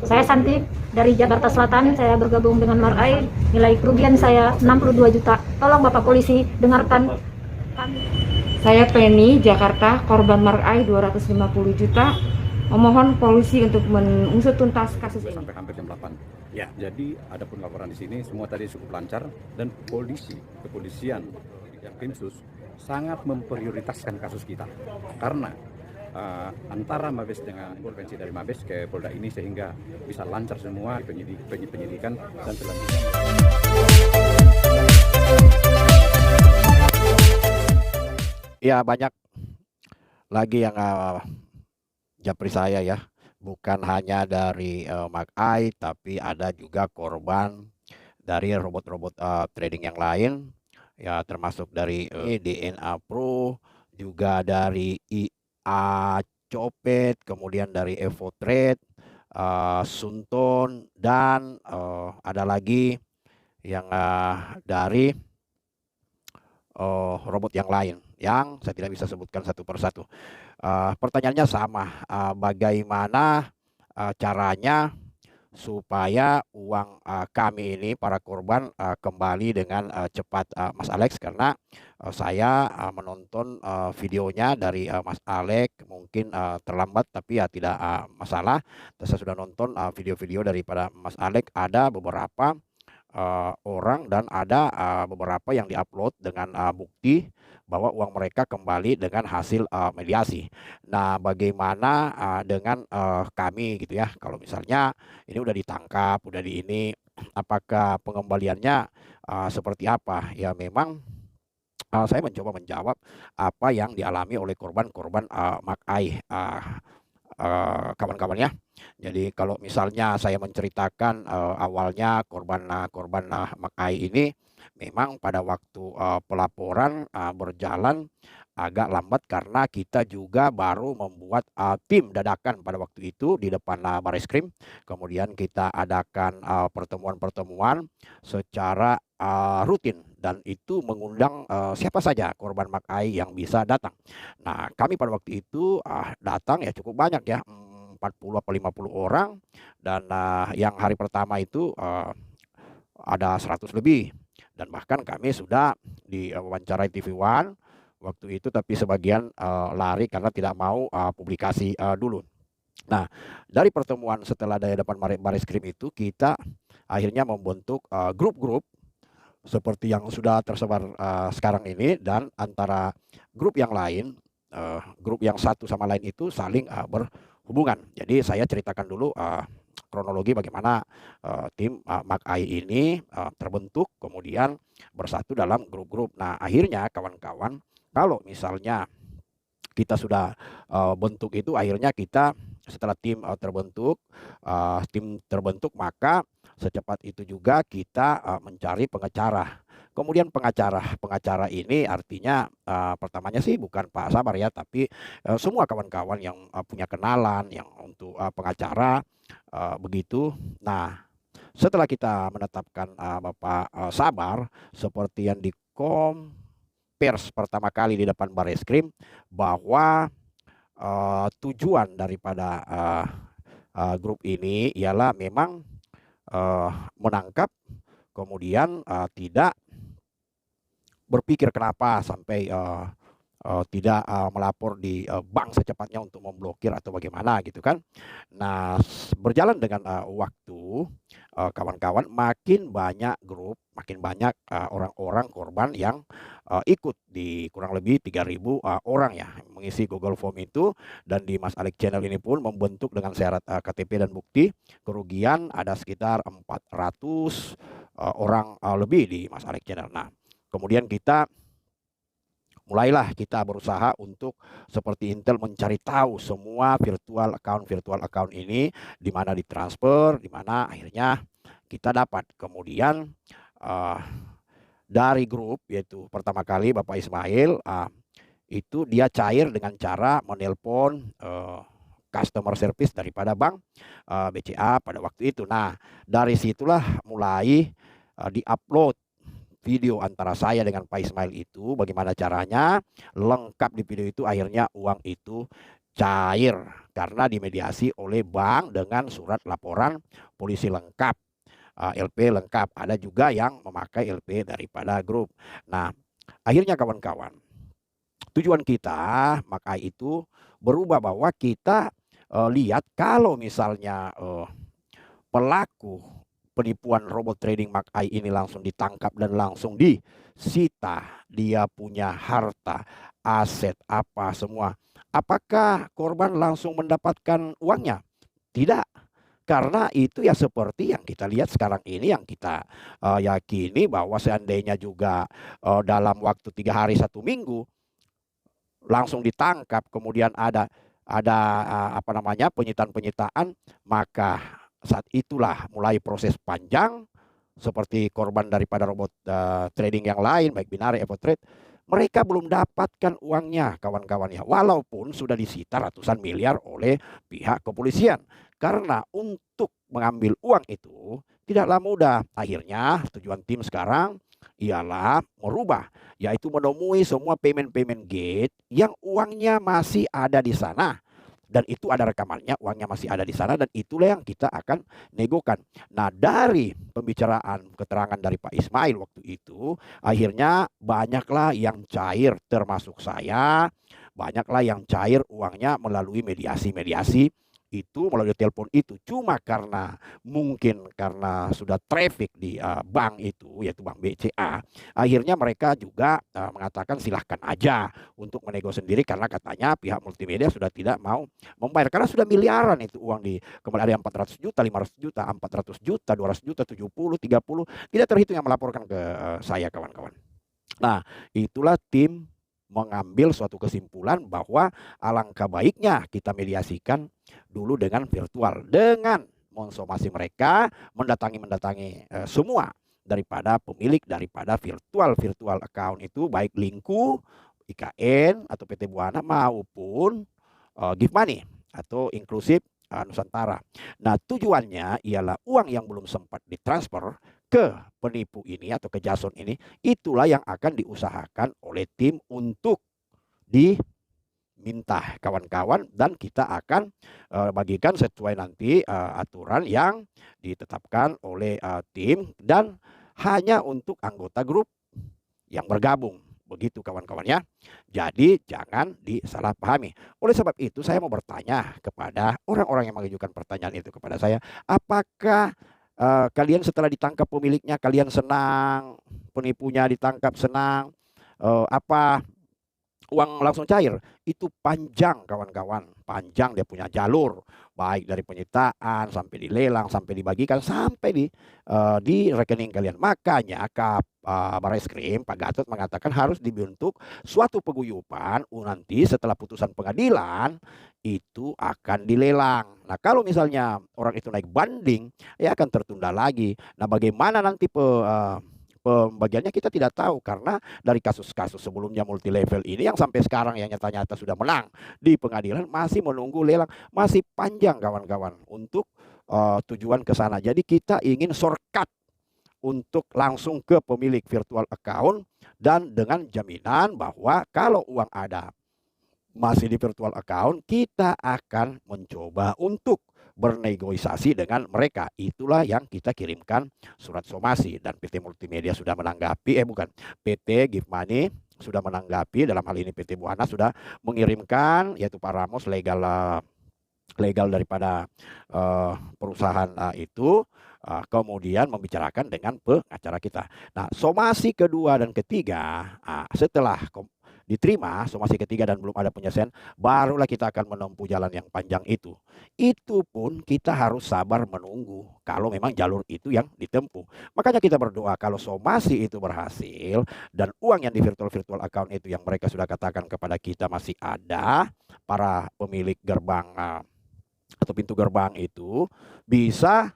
Saya Santi dari Jakarta Selatan. Saya bergabung dengan Marai. Nilai kerugian saya 62 juta. Tolong Bapak Polisi dengarkan kami. Saya Penny, Jakarta, korban Marai 250 juta. Memohon polisi untuk mengusut tuntas kasus ini. Sampai hampir jam 8. Ya, jadi ada pun laporan di sini semua tadi cukup lancar dan kepolisian yang tim sus sangat memprioritaskan kasus kita karena antara Mabes dengan intervensi dari Mabes ke Polda ini sehingga bisa lancar semua penyidikan dan selanjutnya. Ya banyak lagi yang japri saya ya, bukan hanya dari Makai, tapi ada juga korban dari robot-robot trading yang lain, ya termasuk dari DNA Pro, juga dari IA Copet, kemudian dari Evo Trade, Sunton, dan ada lagi yang dari robot yang lain yang saya tidak bisa sebutkan satu persatu. Pertanyaannya sama, bagaimana caranya supaya uang kami ini para korban kembali dengan cepat, Mas Alex, karena saya menonton videonya dari Mas Alex mungkin terlambat, tapi ya tidak masalah. Saya sudah nonton video-video daripada Mas Alex, ada beberapa orang dan ada beberapa yang diupload dengan bukti bahwa uang mereka kembali dengan hasil mediasi. Nah, bagaimana dengan kami gitu ya? Kalau misalnya ini udah ditangkap, udah di ini, apakah pengembaliannya seperti apa? Ya memang saya mencoba menjawab apa yang dialami oleh korban-korban Makai, kawan-kawannya. Jadi kalau misalnya saya menceritakan awalnya korban Makai ini memang pada waktu pelaporan berjalan agak lambat karena kita juga baru membuat tim dadakan pada waktu itu di depan Bareskrim. Kemudian kita adakan pertemuan-pertemuan secara rutin dan itu mengundang siapa saja korban Makai yang bisa datang. Nah, kami pada waktu itu datang ya cukup banyak ya, 40 atau 50 orang, dan yang hari pertama itu ada 100 lebih, dan bahkan kami sudah diwawancarai TV One waktu itu, tapi sebagian lari karena tidak mau publikasi dulu. Nah, dari pertemuan setelah dari depan Bareskrim itu kita akhirnya membentuk grup-grup seperti yang sudah tersebar sekarang ini, dan antara grup yang lain, grup yang satu sama lain itu saling berhubungan. Jadi saya ceritakan dulu kronologi bagaimana tim Makai ini terbentuk, kemudian bersatu dalam grup-grup. Nah, akhirnya kawan-kawan, kalau misalnya kita sudah bentuk itu, akhirnya kita setelah tim terbentuk, maka secepat itu juga kita mencari pengacara. Kemudian pengacara ini artinya pertamanya sih bukan Pak Sabar ya, tapi semua kawan-kawan yang punya kenalan yang untuk pengacara begitu. Nah, setelah kita menetapkan Bapak Sabar seperti yang pers pertama kali di depan Bareskrim, bahwa tujuan daripada grup ini ialah memang menangkap, kemudian tidak berpikir kenapa sampai tidak melapor di bank secepatnya untuk memblokir atau bagaimana gitu kan. Nah, berjalan dengan waktu, kawan-kawan, makin banyak grup, makin banyak orang-orang korban yang ikut, di kurang lebih 3.000 orang ya mengisi Google Form itu, dan di Mas Alex Channel ini pun membentuk dengan syarat KTP dan bukti kerugian ada sekitar 400 orang lebih di Mas Alex Channel. Nah, kemudian mulailah kita berusaha untuk seperti Intel mencari tahu semua virtual account ini, di mana ditransfer, di mana akhirnya kita dapat. Kemudian dari grup, yaitu pertama kali Bapak Ismail, itu dia cair dengan cara menelpon customer service daripada bank BCA pada waktu itu. Nah, dari situlah mulai diupload video antara saya dengan Pak Ismail itu, bagaimana caranya, lengkap di video itu, akhirnya uang itu cair. karena dimediasi oleh bank dengan surat laporan polisi lengkap, LP lengkap. Ada juga yang memakai LP daripada grup. Nah, akhirnya kawan-kawan, tujuan kita Makai itu berubah bahwa kita lihat kalau misalnya pelaku penipuan robot trading Makai ini langsung ditangkap dan langsung disita, dia punya harta, aset apa semua. Apakah korban langsung mendapatkan uangnya? Tidak. Karena itu ya seperti yang kita lihat sekarang ini, yang kita yakini bahwa seandainya juga dalam waktu 3 hari 1 minggu langsung ditangkap, kemudian ada apa namanya penyitaan, maka saat itulah mulai proses panjang seperti korban daripada robot trading yang lain, baik Binary, Evotrade, mereka belum dapatkan uangnya kawan-kawan ya, walaupun sudah disita ratusan miliar oleh pihak kepolisian. Karena untuk mengambil uang itu tidaklah mudah. Akhirnya tujuan tim sekarang ialah merubah, yaitu menemui semua payment gate yang uangnya masih ada di sana. Dan itu ada rekamannya, uangnya masih ada di sana, dan itulah yang kita akan negokan. Nah, dari pembicaraan keterangan dari Pak Ismail waktu itu, akhirnya banyaklah yang cair, termasuk saya, banyaklah yang cair uangnya melalui mediasi itu, melalui telepon itu. Cuma karena mungkin karena sudah traffic di bank itu, yaitu bank BCA, akhirnya mereka juga mengatakan silahkan aja untuk menego sendiri, karena katanya pihak multimedia sudah tidak mau membayar karena sudah miliaran itu uang di, kemudian ada yang 400 juta, 500 juta, 400 juta, 200 juta, 70, 30, tidak terhitung yang melaporkan ke saya kawan-kawan. Nah, itulah tim mengambil suatu kesimpulan bahwa alangkah baiknya kita mediasikan dulu dengan virtual, dengan mensomasi mereka, mendatangi semua daripada pemilik daripada virtual account itu, baik Linku, IKN atau PT Buana maupun Give Money atau inklusif Nusantara. Nah, tujuannya ialah uang yang belum sempat ditransfer ke penipu ini atau ke Jason ini, itulah yang akan diusahakan oleh tim untuk diminta kawan-kawan, dan kita akan bagikan sesuai nanti aturan yang ditetapkan oleh tim, dan hanya untuk anggota grup yang bergabung. Begitu kawan-kawan ya. Jadi jangan disalahpahami. Oleh sebab itu saya mau bertanya kepada orang-orang yang mengajukan pertanyaan itu kepada saya, apakah kalian setelah ditangkap pemiliknya kalian senang, penipunya ditangkap senang, apa uang langsung cair? Itu panjang kawan-kawan, panjang, dia punya jalur, baik dari penyitaan sampai dilelang, sampai dibagikan, sampai di rekening kalian. Makanya Barreskrim Pak Gatot mengatakan harus dibentuk suatu paguyuban nanti setelah putusan pengadilan itu akan dilelang. Nah, kalau misalnya orang itu naik banding, ya akan tertunda lagi. Nah, bagaimana nanti pembagiannya kita tidak tahu, karena dari kasus-kasus sebelumnya multi level ini yang sampai sekarang yang nyata-nyata sudah menang di pengadilan masih menunggu lelang, masih panjang kawan-kawan untuk tujuan ke sana. Jadi kita ingin shortcut untuk langsung ke pemilik virtual account, dan dengan jaminan bahwa kalau uang ada masih di virtual account, kita akan mencoba untuk bernegosiasi dengan mereka. Itulah yang kita kirimkan surat somasi, dan PT Multimedia sudah menanggapi, PT Give Money sudah menanggapi, dalam hal ini PT Buana sudah mengirimkan, yaitu Pak Ramos legal daripada perusahaan itu, kemudian membicarakan dengan pengacara kita. Nah, somasi kedua dan ketiga, setelah diterima somasi ketiga dan belum ada penyelesaian, barulah kita akan menempuh jalan yang panjang itu. Itu pun kita harus sabar menunggu kalau memang jalur itu yang ditempuh. Makanya kita berdoa kalau somasi itu berhasil dan uang yang di virtual account itu yang mereka sudah katakan kepada kita masih ada, para pemilik gerbang atau pintu gerbang itu bisa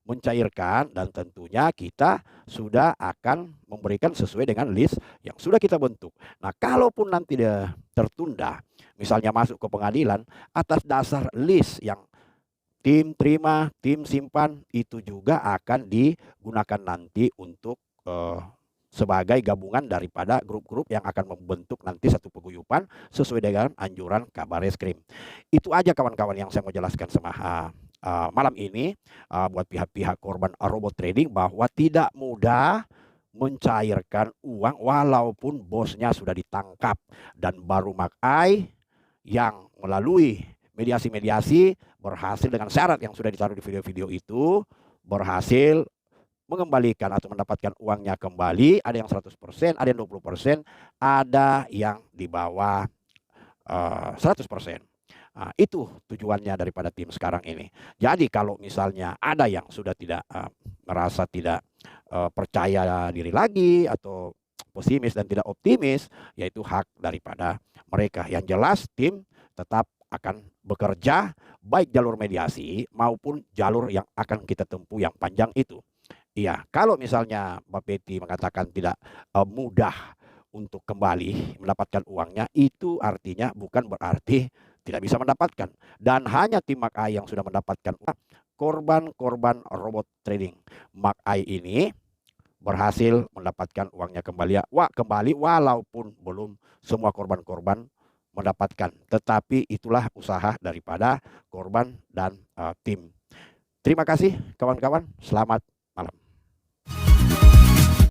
mencairkan, dan tentunya kita sudah akan memberikan sesuai dengan list yang sudah kita bentuk. Nah, kalaupun nanti dia tertunda, misalnya masuk ke pengadilan atas dasar list yang tim terima, tim simpan, itu juga akan digunakan nanti untuk sebagai gabungan daripada grup-grup yang akan membentuk nanti satu paguyuban sesuai dengan anjuran Kabareskrim. Itu aja kawan-kawan yang saya mau jelaskan sama malam ini buat pihak-pihak korban robot trading, bahwa tidak mudah mencairkan uang walaupun bosnya sudah ditangkap, dan baru Makai yang melalui mediasi-mediasi berhasil dengan syarat yang sudah ditaruh di video-video itu, berhasil mengembalikan atau mendapatkan uangnya kembali. Ada yang 100%, ada yang 20%, ada yang di bawah 100%. Nah, itu tujuannya daripada tim sekarang ini. Jadi kalau misalnya ada yang sudah tidak merasa tidak percaya diri lagi atau pesimis dan tidak optimis, yaitu hak daripada mereka. Yang jelas tim tetap akan bekerja baik jalur mediasi maupun jalur yang akan kita tempuh yang panjang itu. Iya, kalau misalnya Mbak Betty mengatakan tidak mudah untuk kembali mendapatkan uangnya, itu artinya bukan berarti tidak bisa mendapatkan. Dan hanya tim Makai yang sudah mendapatkan uang. Korban-korban robot trading Makai ini berhasil mendapatkan uangnya kembali walaupun belum semua korban-korban mendapatkan. Tetapi itulah usaha daripada korban dan tim. Terima kasih kawan-kawan, selamat